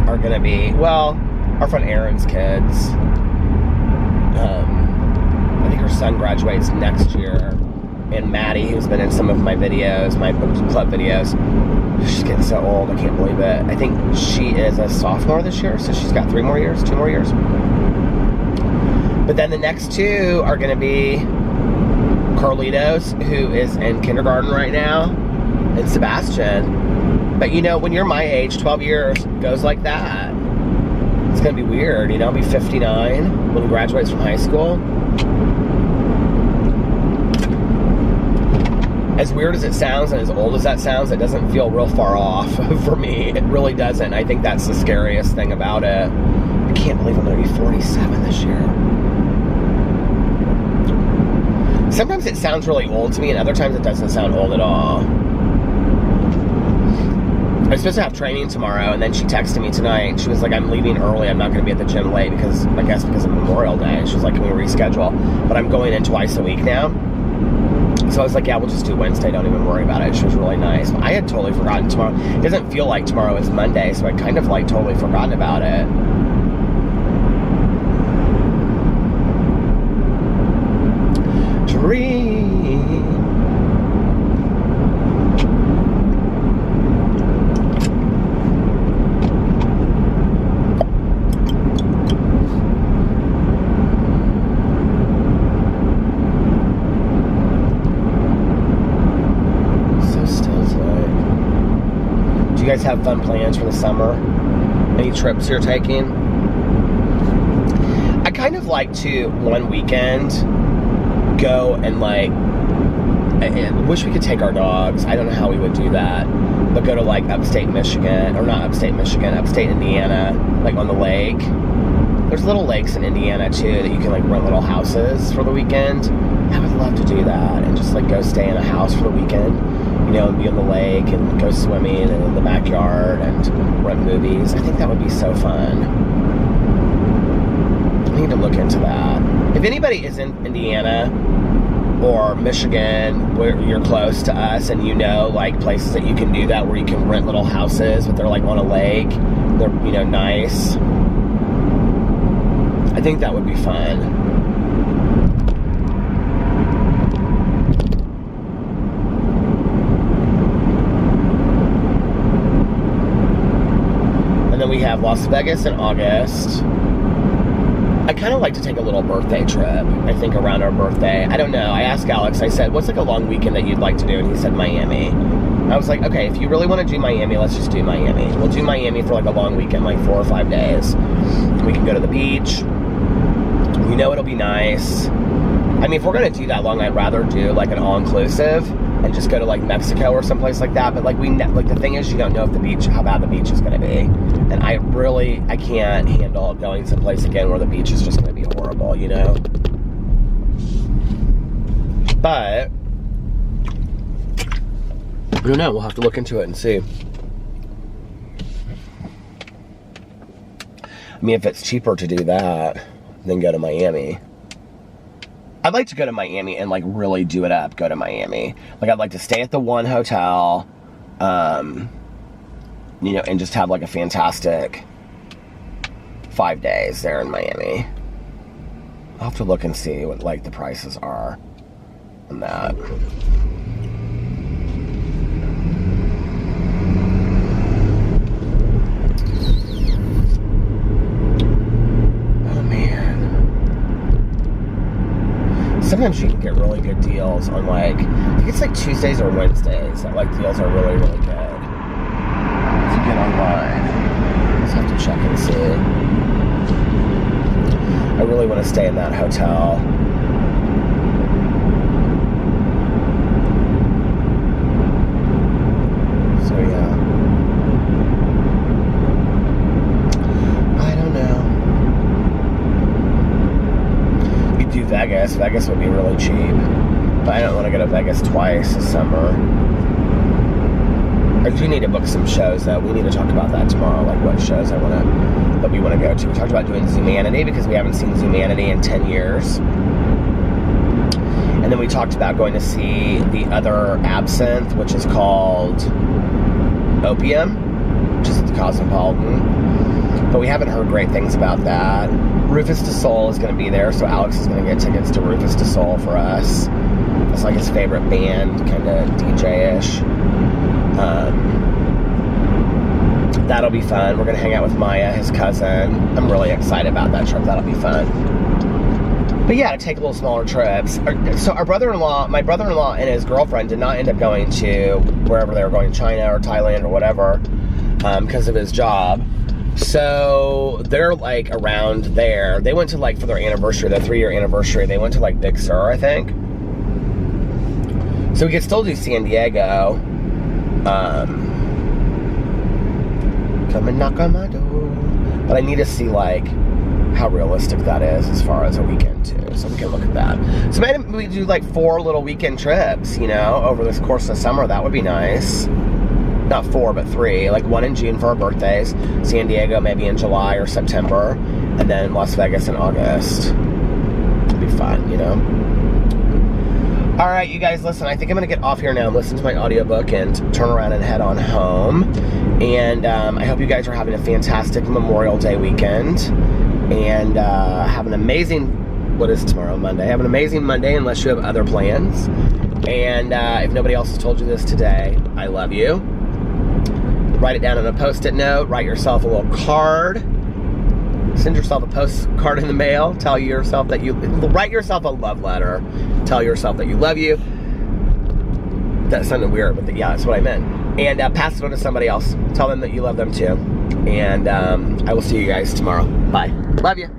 are going to be, well, our friend Erin's kids. I think her son graduates next year. And Maddie, who's been in some of my videos, my book club videos, she's getting so old, I can't believe it. I think she is a sophomore this year, so she's got 2 more years. But then the next 2 are going to be Carlitos, who is in kindergarten right now, and Sebastian. But you know, when you're my age, 12 years goes like that. It's going to be weird, you know, I'll be 59 when he graduates from high school. As weird as it sounds and as old as that sounds, it doesn't feel real far off for me. It really doesn't. I think that's the scariest thing about it. I can't believe I'm going to be 47 this year. Sometimes it sounds really old to me, and other times it doesn't sound old at all. I was supposed to have training tomorrow, and then she texted me tonight. She was like, I'm leaving early. I'm not going to be at the gym late because, I guess, because of Memorial Day. She was like, can we reschedule? But I'm going in twice a week now. So I was like, yeah, we'll just do Wednesday. Don't even worry about it. She was really nice. But I had totally forgotten tomorrow. It doesn't feel like tomorrow is Monday, so I kind of like totally forgotten about it. Dream. You guys have fun plans for the summer? Any trips you're taking? I kind of like to, one weekend, go and like, I wish we could take our dogs. I don't know how we would do that. But go to like upstate Michigan, or not upstate Michigan, upstate Indiana, like on the lake. There's little lakes in Indiana too that you can like rent little houses for the weekend. I would love to do that and just like go stay in a house for the weekend, you know, and be on the lake and go swimming and in the backyard and rent movies. I think that would be so fun. I need to look into that. If anybody is in Indiana or Michigan where you're close to us and you know like places that you can do that where you can rent little houses but they're like on a lake, they're, you know, nice, I think that would be fun. And then we have Las Vegas in August. I kind of like to take a little birthday trip, I think around our birthday. I don't know. I asked Alex, I said, what's like a long weekend that you'd like to do? And he said Miami. I was like, okay, if you really want to do Miami, let's just do Miami. We'll do Miami for like a long weekend, like 4 or 5 days. We can go to the beach. We know it'll be nice. I mean, if we're going to do that long, I'd rather do like an all-inclusive and just go to like Mexico or someplace like that. But like like the thing is, you don't know if the beach, how bad the beach is going to be. And I can't handle going someplace again where the beach is just going to be horrible, you know? But I don't know. We'll have to look into it and see. I mean, if it's cheaper to do that than go to Miami. I'd like to go to Miami and like really do it up, go to Miami. Like I'd like to stay at the one hotel, you know, and just have like a fantastic 5 days there in Miami. I'll have to look and see what like the prices are on that. Sometimes you can get really good deals on like, I think it's like Tuesdays or Wednesdays that like deals are really, really good. You get online. Just have to check and see. I really want to stay in that hotel. So yeah. I don't know. Do Vegas. Vegas would be really cheap. But I don't want to go to Vegas twice this summer. I do need to book some shows though. We need to talk about that tomorrow, like what shows that we want to go to. We talked about doing Zumanity because we haven't seen Zumanity in 10 years. And then we talked about going to see the other Absinthe, which is called Opium, which is at the Cosmopolitan. But we haven't heard great things about that. Rufus Du Sol is going to be there, so Alex is going to get tickets to Rufus Du Sol for us. It's like his favorite band, kind of DJ-ish. That'll be fun. We're going to hang out with Maya, his cousin. I'm really excited about that trip. That'll be fun. But yeah, to take little smaller trips. So my brother-in-law and his girlfriend did not end up going to wherever they were going, China or Thailand or whatever, because of his job. So they're like around there. They went to like for their anniversary, their 3-year anniversary. They went to like Big Sur, I think. So we could still do San Diego. Come and knock on my door. But I need to see like how realistic that is as far as a weekend too, so we can look at that. So maybe we do like 4 little weekend trips, you know, over this course of the summer. That would be nice. Not 4, but 3. Like 1 in June for our birthdays, San Diego maybe in July or September, and then Las Vegas in August. It'd be fun, you know. All right, you guys, listen, I think I'm gonna get off here now and listen to my audiobook and turn around and head on home. And I hope you guys are having a fantastic Memorial Day weekend. And have an amazing, what is tomorrow, Monday? Have an amazing Monday unless you have other plans. And if nobody else has told you this today, I love you. Write it down on a Post-it note. Write yourself a little card. Send yourself a postcard in the mail. Tell yourself that write yourself a love letter. Tell yourself that you love you. That sounded weird, but yeah, that's what I meant. And pass it on to somebody else. Tell them that you love them too. And I will see you guys tomorrow. Bye. Love you.